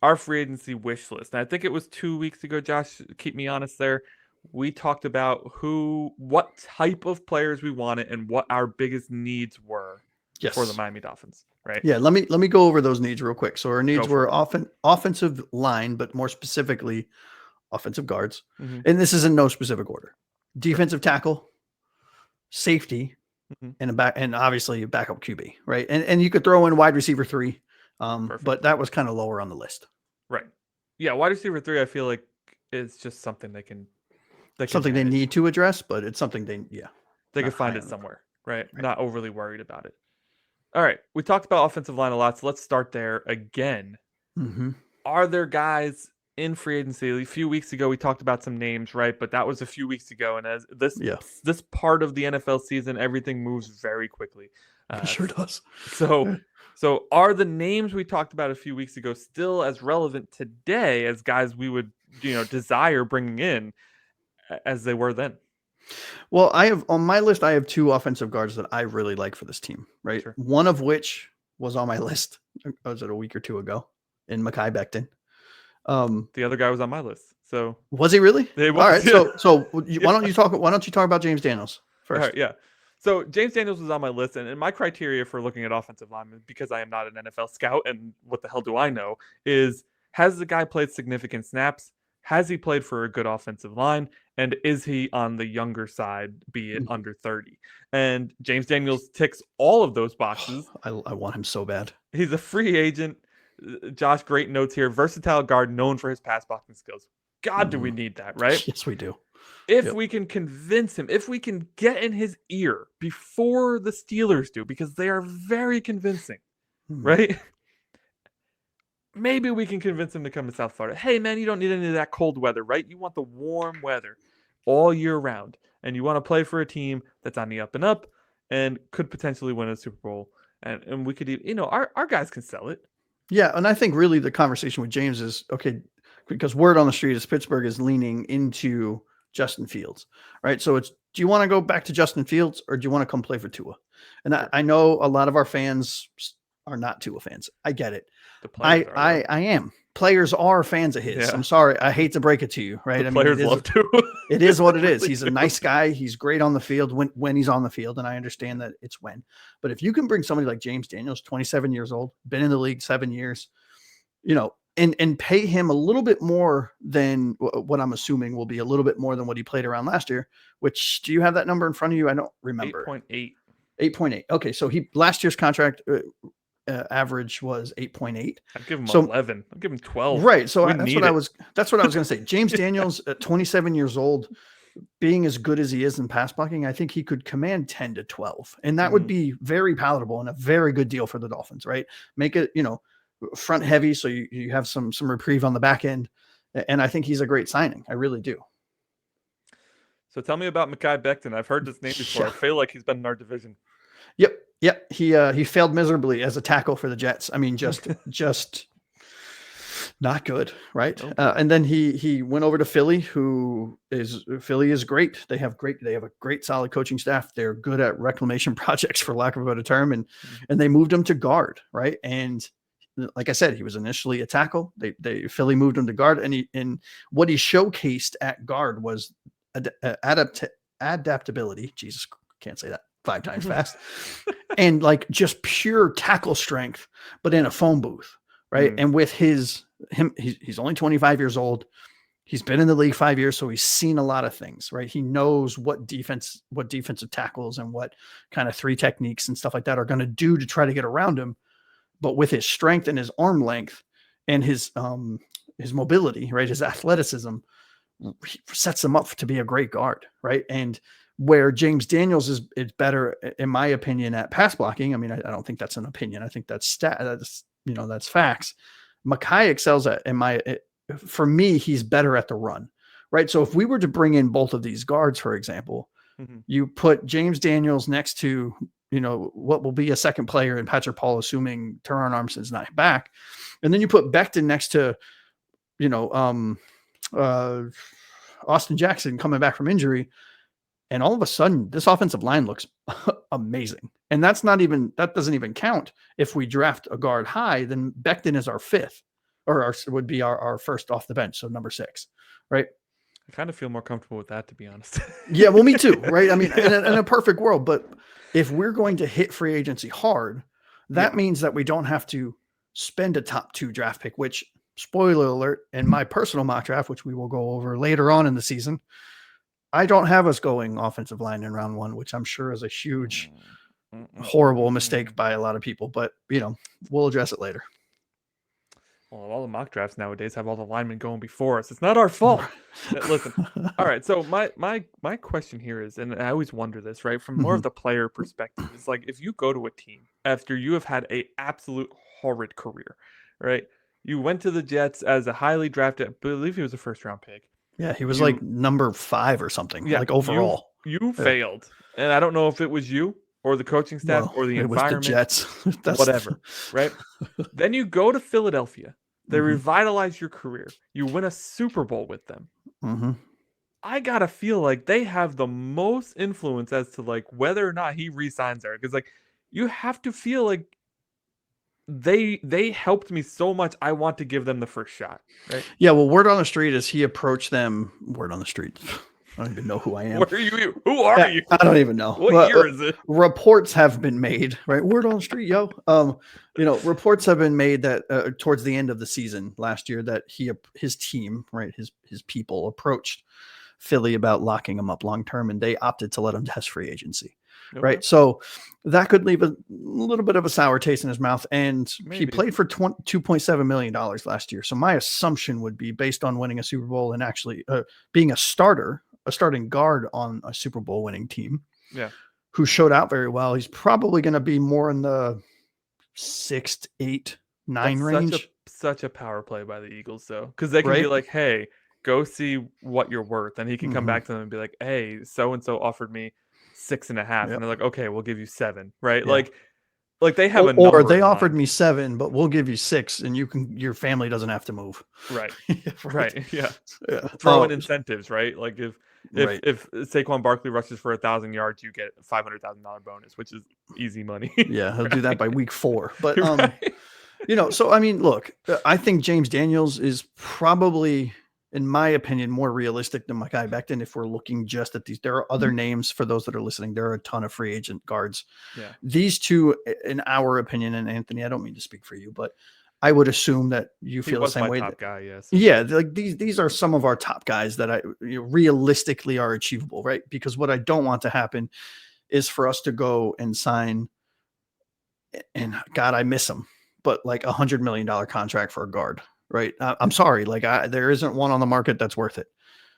our free agency wish list. And I think it was 2 weeks ago, Josh, keep me honest there. We talked about what type of players we wanted and what our biggest needs were for the Yes. Miami Dolphins, right? Yeah, let me go over those needs real quick. So our Go needs for were it. often offensive line, but more specifically offensive guards. Mm-hmm. And this is in no specific order. Sure. Defensive tackle, safety, Mm-hmm. and obviously a backup QB, right? And you could throw in wide receiver 3, Perfect. but that was kind of lower on the list. Right. Yeah, wide receiver 3, I feel like is just something they can Something they manage. need to address, but it's something They can not find high it on the somewhere, right? right. Not overly worried about it. All right, we talked about offensive line a lot, so let's start there again. Mm-hmm. Are there guys in free agency? A few weeks ago, we talked about some names, right? But that was a few weeks ago, and as Yeah, this part of the NFL season, everything moves very quickly. it sure does. So so are the names we talked about a few weeks ago still as relevant today as guys we would desire bringing in as they were then? Well, I have on my list, I have 2 offensive guards that I really like for this team, right? Sure. One of which was on my list, was it a week or 2 ago, in Mekhi Becton. The other guy was on my list, so Was he really? it All was. right. Yeah. So Yeah. why don't you talk about James Daniels All right, first? yeah. So James Daniels was on my list, and my criteria for looking at offensive linemen, because I am not an NFL scout, and what the hell do I know, is has the guy played significant snaps? Has he played for a good offensive line? And is he on the younger side, be it Mhm. under 30? And James Daniels ticks all of those boxes. I want him so bad. He's a free agent. Josh, great notes here. Versatile guard known for his pass blocking skills. God, do we Mhm. need that, right? Yes, we do. If Yep. we can convince him, if we can get in his ear before the Steelers do, because they are very convincing, Mhm. right? Maybe we can convince him to come to South Florida. Hey, man, you don't need any of that cold weather, right? You want the warm weather all year round. And you want to play for a team that's on the up and up and could potentially win a Super Bowl. And we could, our guys can sell it. Yeah, and I think really the conversation with James is okay because word on the street is Pittsburgh is leaning into Justin Fields, right? So it's do you want to go back to Justin Fields or do you want to come play for Tua? And Sure. I know a lot of our fans are not Tua fans. I get it. The players are, though. I am. Players are fans of his. Yeah. I'm sorry. I hate to break it to you, right? The I mean, players love to. it is what it is. Really He's a do. nice guy. He's great on the field when he's on the field, and I understand that it's when. But if you can bring somebody like James Daniels, 27 years old, been in the league 7 years, and pay him a little bit more than what I'm assuming will be a little bit more than what he played around last year, which do you have that number in front of you? I don't remember. 8.8. 8.8. Okay. So last year's contract average was 8.8. I'd give him So 11. I'd give him 12. right. So We that's need what I it. was going to say. James Daniels at 27 years old, being as good as he is in pass blocking, I think he could command 10 to 12. And that would be very palatable and a very good deal for the Dolphins, right? Make it, front heavy so you have some reprieve on the back end. And I think he's a great signing. I really do. So tell me about Mekhi Becton. I've heard this name before. Yeah. I feel like he's been in our division. Yep. He failed miserably as a tackle for the Jets. I mean, just not good, right? Nope. And then he went over to Philly, Philly is great. They have a great solid coaching staff. They're good at reclamation projects, for lack of a better term, and they moved him to guard, right? And like I said, he was initially a tackle. Philly moved him to guard, and what he showcased at guard was adaptability. Jesus, can't say that 5 times fast. And like just pure tackle strength, but in a phone booth, right? And with he's only 25 years old. He's been in the league 5 years, so he's seen a lot of things, right? He knows what defensive tackles and what kind of 3 techniques and stuff like that are going to do to try to get around him. But with his strength and his arm length and his mobility, right, his athleticism, he sets him up to be a great guard, right? And where James Daniels is better, in my opinion, at pass blocking. I mean, I don't think that's an opinion. I think that's that's facts. Mekhi excels for me, he's better at the run, right? So if we were to bring in both of these guards, for example, you put James Daniels next to what will be a second player in Patrick Paul, assuming Teron Armstead's not back. And then you put Becton next to, Austin Jackson coming back from injury. And all of a sudden this offensive line looks amazing. And that doesn't even count if we draft a guard high, then Becton is our 5th, or would be our first off the bench. So number 6, right? I kind of feel more comfortable with that, to be honest. Yeah, well, me too, right? I mean, in a perfect world, but if we're going to hit free agency hard, that means that we don't have to spend a top 2 draft pick, which, spoiler alert, in my personal mock draft, which we will go over later on in the season, I don't have us going offensive line in round 1, which I'm sure is a huge, horrible mistake by a lot of people, but we'll address it later. Well, all the mock drafts nowadays have all the linemen going before us. It's not our fault. Listen, all right. So my question here is, and I always wonder this, right, from more of the player perspective, is like if you go to a team after you have had a absolute horrid career, right? You went to the Jets as a highly drafted, I believe he was a first-round pick. Yeah, he was like number 5 or something, like overall. You failed, and I don't know if it was you or the coaching staff or the environment. It was the Jets. Whatever, right? Then you go to Philadelphia. They revitalize your career. You win a Super Bowl with them. I gotta feel like they have the most influence as to like whether or not he re-signs there, because like you have to feel like they helped me so much. I want to give them the first shot, right? Yeah. Well, word on the street is he approached them. Word on the street. I don't even know who I am. Where are you? Who are you? I don't even know. What year is it? Reports have been made, right? Word on the street, yo. Reports have been made that towards the end of the season last year that his team, right, his people approached Philly about locking him up long term, and they opted to let him test free agency. Okay. Right. So that could leave a little bit of a sour taste in his mouth. And he played for $2.7 million last year. So my assumption would be, based on winning a Super Bowl and actually being a starting guard on a Super Bowl winning team, who showed out very well, he's probably going to be more in the 6, 8, 9 range. Such a power play by the Eagles, though, because they can be like, hey, go see what you're worth. And he can come back to them and be like, hey, so-and-so offered me 6.5. And they're like, okay, we'll give you 7. Right. Yeah. Like they have or they offered me 7, but we'll give you 6 and your family doesn't have to move. Right. Right. Yeah. Throw in incentives, right? Like if Saquon Barkley rushes for 1,000 yards, you get a $500,000 bonus, which is easy money. Yeah. He'll do that by week 4. But, so, I mean, look, I think James Daniels is probably, in my opinion, more realistic than Mekhi Becton. If we're looking just at these, there are other names for those that are listening. There are a ton of free agent guards. Yeah. These two, in our opinion, and Anthony, I don't mean to speak for you, but I would assume that you feel the same way. Top guy, yes. Yeah. Like these are some of our top guys that realistically are achievable, right? Because what I don't want to happen is for us to go and sign, and God, I miss him, but like $100 million contract for a guard. Right. I'm sorry. Like there isn't one on the market that's worth it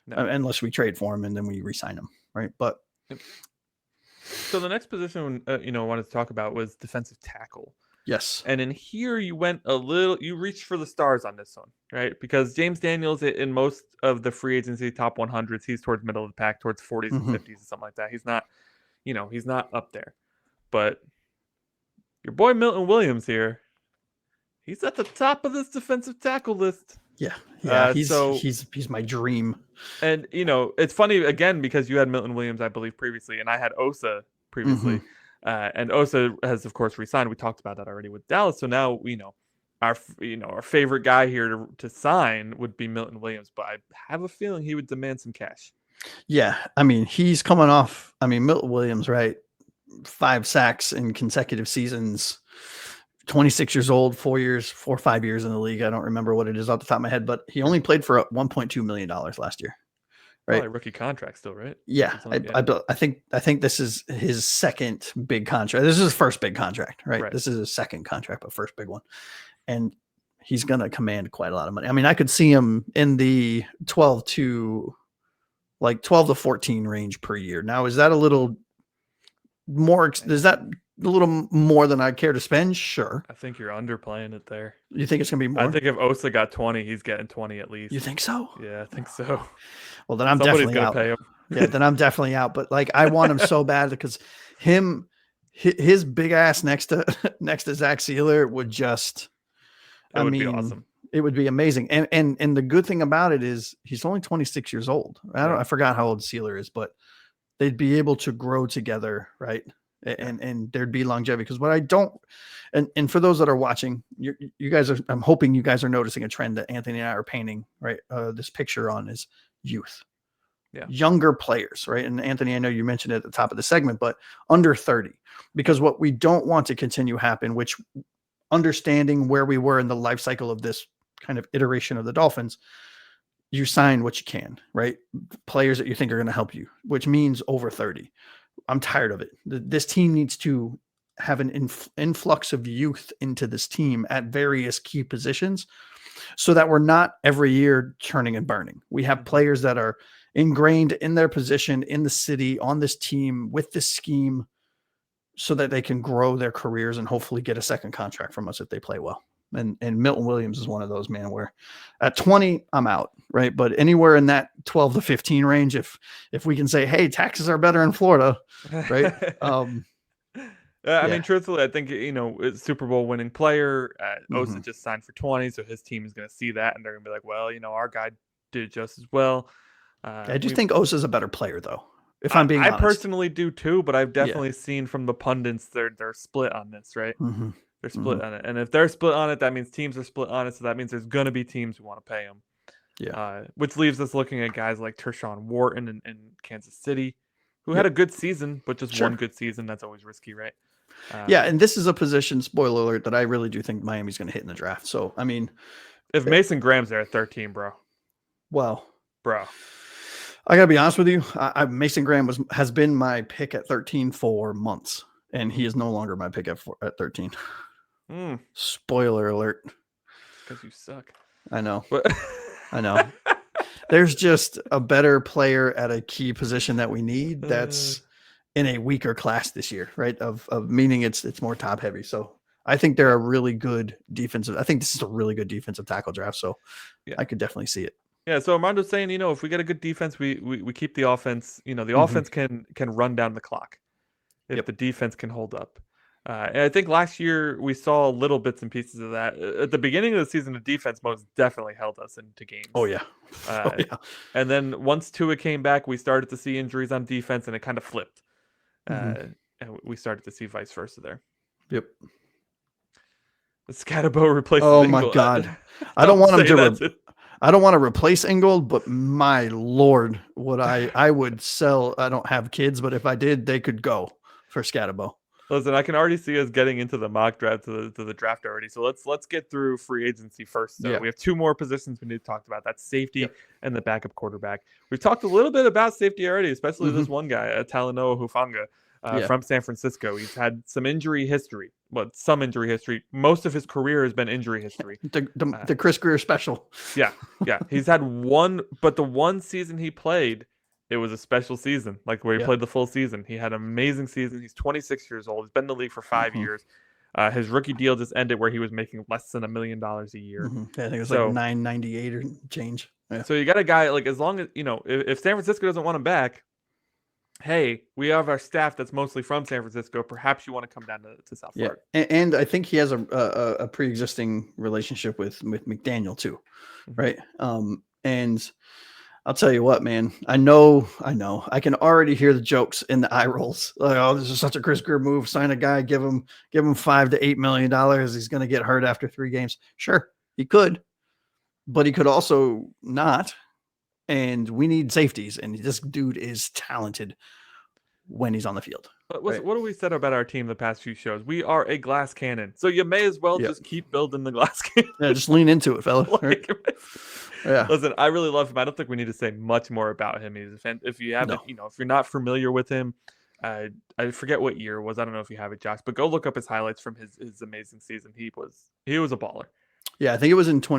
unless we trade for him and then we re-sign him. Right. But so the next position, I wanted to talk about was defensive tackle. Yes. And in here you went you reached for the stars on this one, right? Because James Daniels, in most of the free agency top 100s, he's towards middle of the pack, towards 40s and 50s and something like that. He's not, he's not up there. But your boy Milton Williams here, he's at the top of this defensive tackle list. Yeah. He's my dream. And it's funny again because you had Milton Williams, I believe, previously, and I had Osa previously, and Osa has of course re-signed. We talked about that already with Dallas. So now our favorite guy here to sign would be Milton Williams, but I have a feeling he would demand some cash. Yeah, I mean he's coming off. I mean Milton Williams, right? 5 sacks in consecutive seasons. 26 years old, 4 or 5 years in the league. I don't remember what it is off the top of my head, but he only played for $1.2 million last year. Right. Probably rookie contract still, right? Yeah. I think this is his second big contract. This is his first big contract, right? This is his second contract, but first big one. And he's going to command quite a lot of money. I mean, I could see him in the 12 to 14 range per year. Now, is that a little more? Is that a little more than I care to spend? Sure. I think you're underplaying it there. You think it's going to be more? I think if Osa got 20, he's getting 20 at least. You think so? Yeah, I think so. Well, then I'm definitely out. Pay him. Yeah, then I'm definitely out. But like, I want him so bad because his big ass next to Zach Sealer would just, be awesome. It would be amazing. And the good thing about it is he's only 26 years old. I forgot how old Sealer is, but they'd be able to grow together, right? and there'd be longevity. Because what I don't, and for those that are watching, you guys are, I'm hoping you guys are noticing a trend that Anthony and I are painting, right? This picture on is youth, younger players, right? And Anthony, I know you mentioned it at the top of the segment, but under 30, because what we don't want to continue happen, which understanding where we were in the life cycle of this kind of iteration of the Dolphins, you sign what you can, right? Players that you think are going to help you, which means over 30. I'm tired of it. This team needs to have an influx of youth into this team at various key positions so that we're not every year turning and burning. We have players that are ingrained in their position in the city, on this team, with this scheme, so that they can grow their careers and hopefully get a second contract from us if they play well. And Milton Williams is one of those, man, where at 20, I'm out, right? But anywhere in that 12 to 15 range, if we can say, hey, taxes are better in Florida, right? I mean, truthfully, I think, it's Super Bowl winning player. Osa just signed for 20, so his team is going to see that, and they're going to be like, well, our guy did just as well. I just think Osa's a better player, though, if I'm being honest. I personally do too, but I've definitely seen from the pundits they're split on this, right? They're split on it. And if they're split on it, that means teams are split on it, so that means there's going to be teams who want to pay him. Which leaves us looking at guys like Tershawn Wharton in Kansas City, who had a good season, but just one good season. That's always risky, right? And this is a position, spoiler alert, that I really do think Miami's going to hit in the draft. So, I mean, if Mason Graham's there at 13, bro. Well, bro, I got to be honest with you. Mason Graham has been my pick at 13 for months, and he is no longer my pick at 13. Spoiler alert. Because you suck. I know. I know. There's just a better player at a key position that we need that's in a weaker class this year, right? Of meaning it's more top heavy. So I think they're a really good defensive. I think this is a really good defensive tackle draft. So I could definitely see it. Yeah. So Armando's saying, if we get a good defense, we keep the offense. The offense can run down the clock if the defense can hold up. And I think last year we saw little bits and pieces of that. At the beginning of the season, the defense most definitely held us into games. Oh, yeah. And then once Tua came back, we started to see injuries on defense, and it kind of flipped. And we started to see vice versa there. Yep. The Scatabo replaced Oh, Ingold. my God. I don't want him to... I don't want to replace Ingold, but my Lord, I would sell. I don't have kids, but if I did, they could go for Scatabo. Listen, I can already see us getting into the mock draft to the draft already. So let's get through free agency first. So we have two more positions we need to talk about. That's safety and the backup quarterback. We've talked a little bit about safety already, especially this one guy, Talanoa Hufanga from San Francisco. He's had some injury history. Some injury history. Most of his career has been injury history. The Chris Greer special. Yeah. He's had one, but the one season he played, it was a special season, like where he played the full season. He had an amazing season. He's 26 years old. He's been in the league for 5 years. His rookie deal just ended where he was making less than $1 million a year. Yeah, I think it was like $998 or change. Yeah. So you got a guy, like, as long as, if San Francisco doesn't want him back, hey, we have our staff that's mostly from San Francisco. Perhaps you want to come down to South Florida. And I think he has a pre-existing relationship with McDaniel too, right? And I'll tell you what, man. I know. I can already hear the jokes in the eye rolls. Like, oh, this is such a Chris Greer move. Sign a guy, give him $5 to $8 million. He's going to get hurt after 3 games. Sure, he could, but he could also not. And we need safeties, and this dude is talented when he's on the field. What have we said about our team the past few shows? We are a glass cannon, so you may as well just keep building the glass cannon. Yeah, just lean into it, fella. Listen, I really love him. I don't think we need to say much more about him. He's a fan. If you haven't, if you're not familiar with him, I forget what year it was. I don't know if you have it, Josh, but go look up his highlights from his amazing season. He was a baller. Yeah, I think it was in 2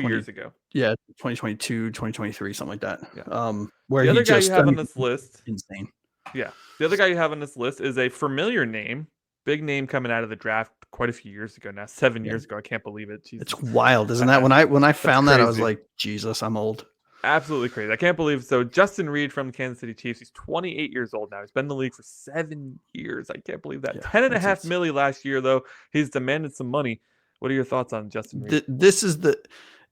years ago. Yeah, 2022, 2023, something like that. Yeah. Where the other guy you have on this list, insane. Yeah, the other guy you have on this list is a familiar name, big name coming out of the draft quite a few years ago now, 7 years ago. I can't believe it. Jesus. It's wild, isn't that? When I found that, I was like, Jesus, I'm old. Absolutely crazy. I can't believe. So Justin Reed from the Kansas City Chiefs. He's 28 years old now. He's been in the league for 7 years. I can't believe that. 10.5 million last year, though. He's demanded some money. What are your thoughts on Justin Reed? This is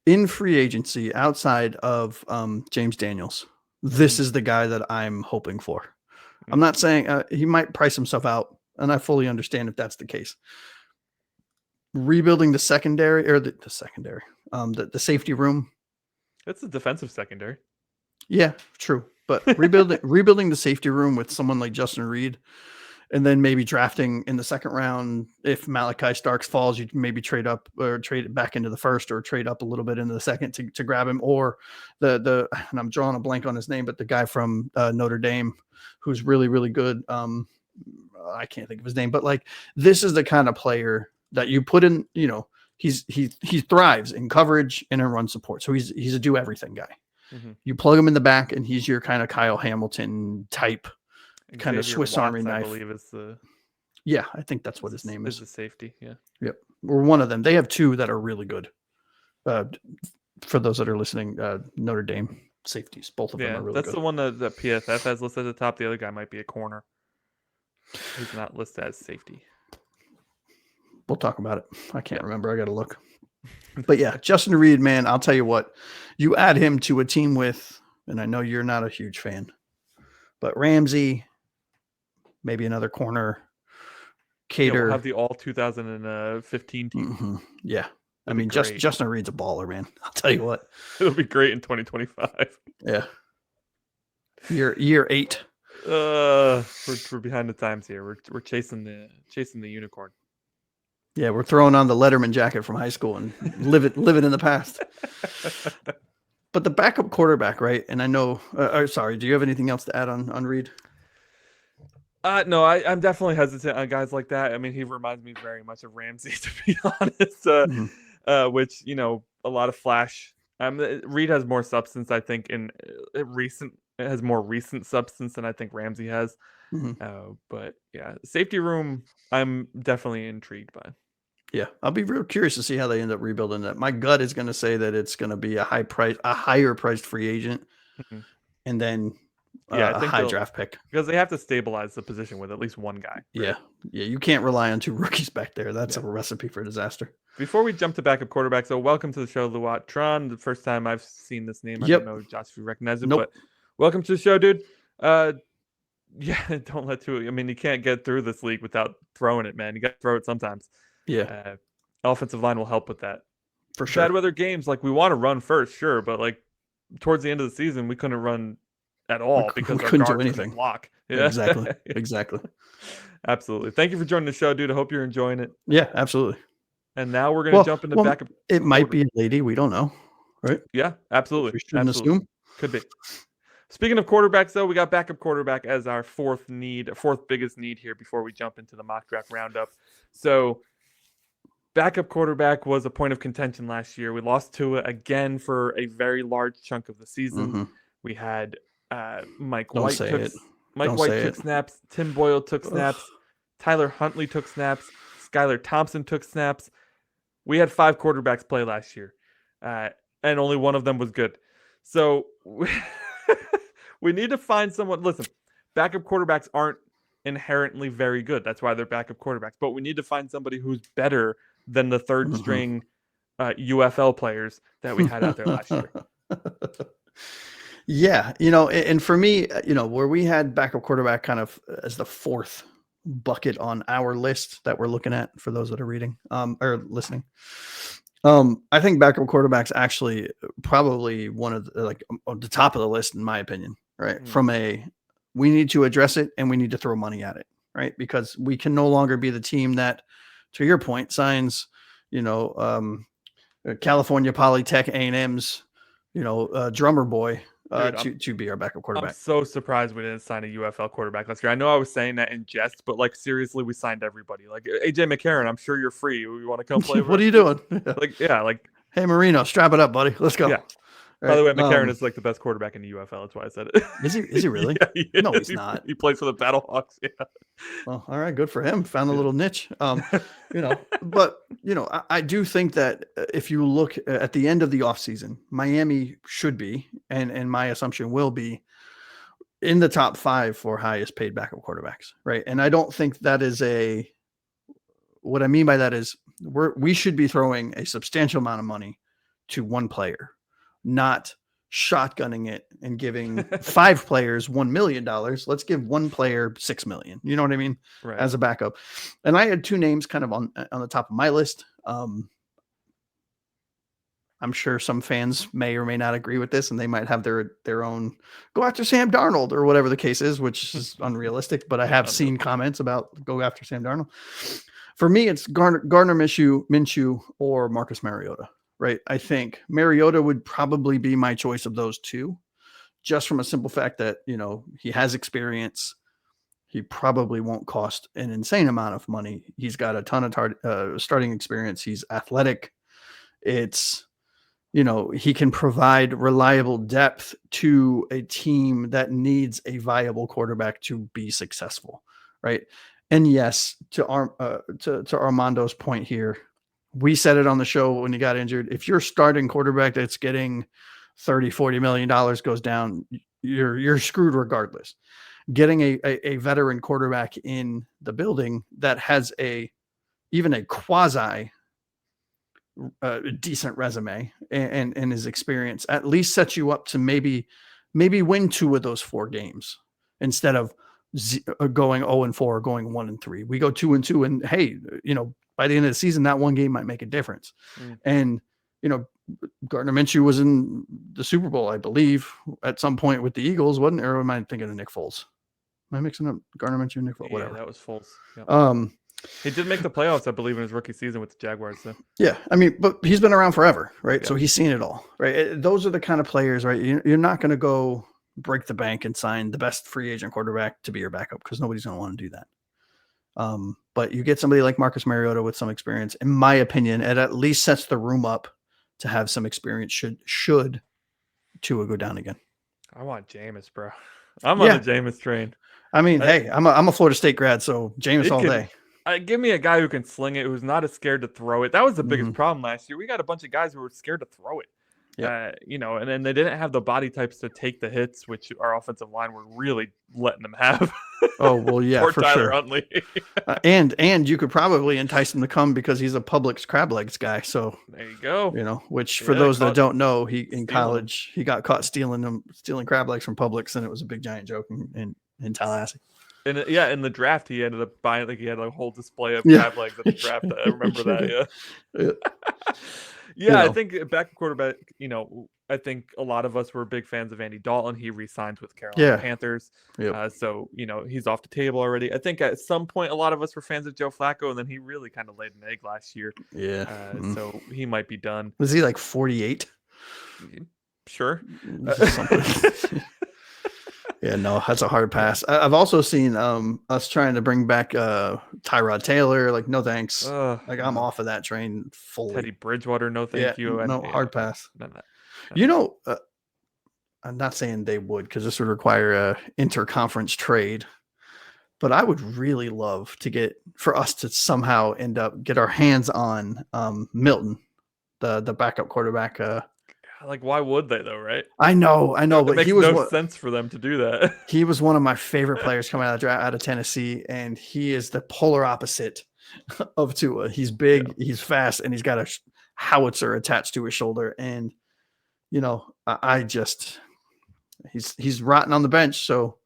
in free agency outside of James Daniels. This is the guy that I'm hoping for, I'm not saying he might price himself out, and I fully understand if that's the case. Rebuilding the secondary or the secondary, the safety room. It's a defensive secondary. Yeah, true. But rebuilding the safety room with someone like Justin Reed, and then maybe drafting in the second round. If Malachi Starks falls, you maybe trade up or trade it back into the first, or trade up a little bit into the second to grab him. Or and I'm drawing a blank on his name, but the guy from Notre Dame who's really, really good. I can't think of his name, but like this is the kind of player that you put in, he thrives in coverage and in run support. So he's a do everything guy. Mm-hmm. You plug him in the back and he's your kind of Kyle Hamilton type, kind of Swiss Army knife. I believe is the. Yeah, I think that's what his name is. Is the safety. Yeah. Yep. Or one of them. They have two that are really good. For those that are listening, Notre Dame safeties, both of them are really good. That's the one that PFF has listed at the top. The other guy might be a corner. He's not listed as safety. We'll talk about it. I can't remember. I got to look. But yeah, Justin Reed, man, I'll tell you what. You add him to a team with, and I know you're not a huge fan, but Ramsey, maybe another corner, Cater. We'll have the all 2015 team. Mm-hmm. Yeah. I mean, Justin Reed's a baller, man. I'll tell you what. It'll be great in 2025. Yeah. Year 8. We're behind the times here. We're chasing the unicorn. Yeah, we're throwing on the Letterman jacket from high school and living in the past. But the backup quarterback, right? And I know. Sorry, do you have anything else to add on Reed? No, I'm definitely hesitant on guys like that. I mean, he reminds me very much of Ramsey, to be honest. Which a lot of flash. Reed has more substance, I think, has more recent substance than I think Ramsey has. Mm-hmm. But yeah, safety room, I'm definitely intrigued by. Yeah, I'll be real curious to see how they end up rebuilding that. My gut is going to say that it's going to be a higher priced free agent, and then a high draft pick, because they have to stabilize the position with at least one guy. Right? Yeah, you can't rely on 2 rookies back there. That's a recipe for disaster. Before we jump to backup quarterbacks, so welcome to the show, Luat Tron. The first time I've seen this name, I don't know, Josh, if you recognize it, but welcome to the show, dude. Yeah, don't let too. I mean, you can't get through this league without throwing it, man. You got to throw it sometimes. Yeah. Offensive line will help with that. For sure. Bad weather games, like we want to run first, sure, but like towards the end of the season, we couldn't run at all because we couldn't do anything. Block. Yeah. Exactly. Absolutely. Thank you for joining the show, dude. I hope you're enjoying it. Yeah, absolutely. And now we're going to jump into backup. It might be a lady. We don't know, right? Yeah, absolutely. We shouldn't assume. Could be. Speaking of quarterbacks, though, we got backup quarterback as our fourth biggest need here before we jump into the mock draft roundup. So backup quarterback was a point of contention last year. We lost to it again for a very large chunk of the season. Mm-hmm. We had Mike White took snaps. Tim Boyle took snaps. Tyler Huntley took snaps. Skylar Thompson took snaps. We had 5 quarterbacks play last year, and only one of them was good. So we need to find someone. Listen, backup quarterbacks aren't inherently very good. That's why they're backup quarterbacks. But we need to find somebody who's better than the third string UFL players that we had out there last year. Yeah, and for me, where we had backup quarterback kind of as the 4th bucket on our list that we're looking at for those that are reading or listening. I think backup quarterback's actually probably one of the top of the list in my opinion, right? From we need to address it and we need to throw money at it, right? Because we can no longer be the team that, to your point, signs, California Polytech A&M's, drummer boy to be our backup quarterback. I'm so surprised we didn't sign a UFL quarterback last year. I know I was saying that in jest, but seriously, we signed everybody. Like AJ McCarron, I'm sure you're free. You want to come play? What are you doing? Hey Marino, strap it up, buddy. Let's go. Yeah. Right. By the way, McCarron is the best quarterback in the UFL. That's why I said it. Is he really? Yeah, no, he's not. He plays for the Battlehawks. Yeah. Well, all right, good for him. Found a little niche. But I do think that if you look at the end of the offseason, Miami should be, and my assumption will be, in the top 5 for highest paid backup quarterbacks, right? And I don't think that is what I mean by that is we should be throwing a substantial amount of money to one player, not shotgunning it and giving 5 players $1 million. Let's give one player $6 million. You know what I mean? Right. As a backup. And I had 2 names kind of on the top of my list. I'm sure some fans may or may not agree with this, and they might have their own go after Sam Darnold or whatever the case is, which is unrealistic. But I have seen comments about go after Sam Darnold. For me, it's Gardner Minshew, or Marcus Mariota. Right? I think Mariota would probably be my choice of those 2, just from a simple fact that he has experience. He probably won't cost an insane amount of money. He's got a ton of starting experience. He's athletic. It's he can provide reliable depth to a team that needs a viable quarterback to be successful, right? And yes, to Armando's point here, we said it on the show when he got injured. If your starting quarterback that's getting $30-40 million goes down, you're screwed regardless. Getting a veteran quarterback in the building that has even a quasi decent resume and his experience at least sets you up to maybe win 2 of those 4 games instead of going 0-4 or going 1-3. We go 2-2, and hey, by the end of the season, that one game might make a difference. And Gardner Minshew was in the Super Bowl, I believe, at some point with the Eagles, wasn't? Or am I thinking of Nick Foles? Am I mixing up Gardner Minshew and Nick Foles? Whatever. Yeah, that was Foles. Yep. He did make the playoffs, I believe, in his rookie season with the Jaguars. So. Yeah, I mean, but he's been around forever, right? Yeah. So he's seen it all, right? Those are the kind of players, right? You're not going to go break the bank and sign the best free agent quarterback to be your backup because nobody's going to want to do that. But you get somebody like Marcus Mariota with some experience. In my opinion, it at least sets the room up to have some experience should Tua go down again. I want Jameis, bro. I'm on the Jameis train. I mean, hey, I'm a Florida State grad, so Jameis all day. Give me a guy who can sling it, who's not as scared to throw it. That was the biggest problem last year. We got a bunch of guys who were scared to throw it. Yeah. And then they didn't have the body types to take the hits, which our offensive line were really letting them have. Oh, well, yeah, Poor for Tyler sure. Huntley. And you could probably entice him to come because he's a Publix crab legs guy. So there you go. Which for those that don't know, in college, he got caught stealing crab legs from Publix, and it was a big giant joke in Tallahassee. And in the draft, he ended up buying he had a whole display of crab legs at the draft. I remember that. Yeah. I think back quarterback. I think a lot of us were big fans of Andy Dalton. He re-signed with Carolina Panthers. Yep. So he's off the table already. I think at some point a lot of us were fans of Joe Flacco, and then he really kind of laid an egg last year. Yeah. So he might be done. Was he like 48? Sure. Yeah, no, that's a hard pass. I've also seen us trying to bring back Tyrod Taylor. Like, no thanks. I'm off of that train fully. Teddy Bridgewater, no thank you. No, hard pass. No. I'm not saying they would because this would require a interconference trade. But I would really love for us to somehow get our hands on Milton, the backup quarterback. Like, why would they though, right? I know, but makes no sense for them to do that. He was one of my favorite players coming out of Tennessee, and he is the polar opposite of Tua. He's big, he's fast, and he's got a howitzer attached to his shoulder. And he's rotting on the bench, so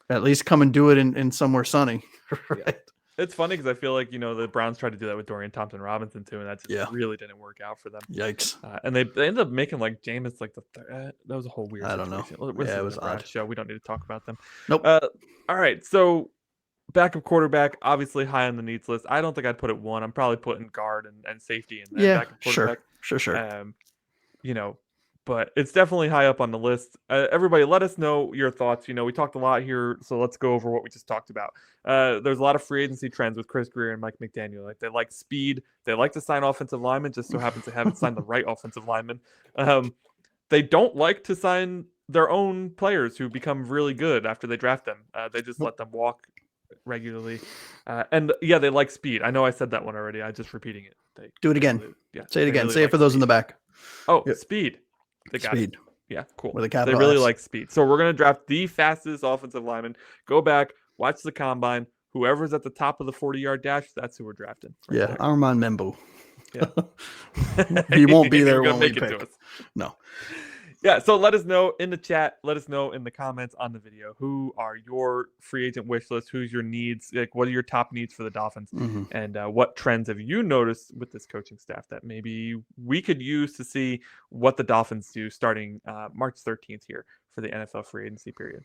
at least come and do it in somewhere sunny, right? Yeah. It's funny because I feel like, the Browns tried to do that with Dorian Thompson-Robinson too, and that just really didn't work out for them. Yikes. And they ended up making like Jameis like the third. That was a whole weird situation. I don't know. It was odd. Show. We don't need to talk about them. Nope. All right. So backup quarterback, obviously high on the needs list. I don't think I'd put it 1. I'm probably putting guard and safety in there. Backup quarterback. Sure. But it's definitely high up on the list. Everybody, let us know your thoughts. We talked a lot here, so let's go over what we just talked about. There's a lot of free agency trends with Chris Greer and Mike McDaniel. Like, they like speed. They like to sign offensive linemen, just so happens they haven't signed the right offensive linemen. They don't like to sign their own players who become really good after they draft them. They just let them walk regularly. They like speed. I know I said that one already. I'm just repeating it. Do it again. Say it again. Say it for those in the back. Oh, speed. They got speed. It. Yeah, cool. With a capital they really S. like speed. So we're going to draft the fastest offensive lineman. Go back, watch the combine. Whoever's at the top of the 40-yard dash, that's who we're drafting. Right Armand Membu. Yeah. He won't be there when we pick. No. Yeah, so let us know in the chat. Let us know in the comments on the video. Who are your free agent wish list? Who's your needs? Like, what are your top needs for the Dolphins? Mm-hmm. And what trends have you noticed with this coaching staff that maybe we could use to see what the Dolphins do starting March 13th here for the NFL free agency period?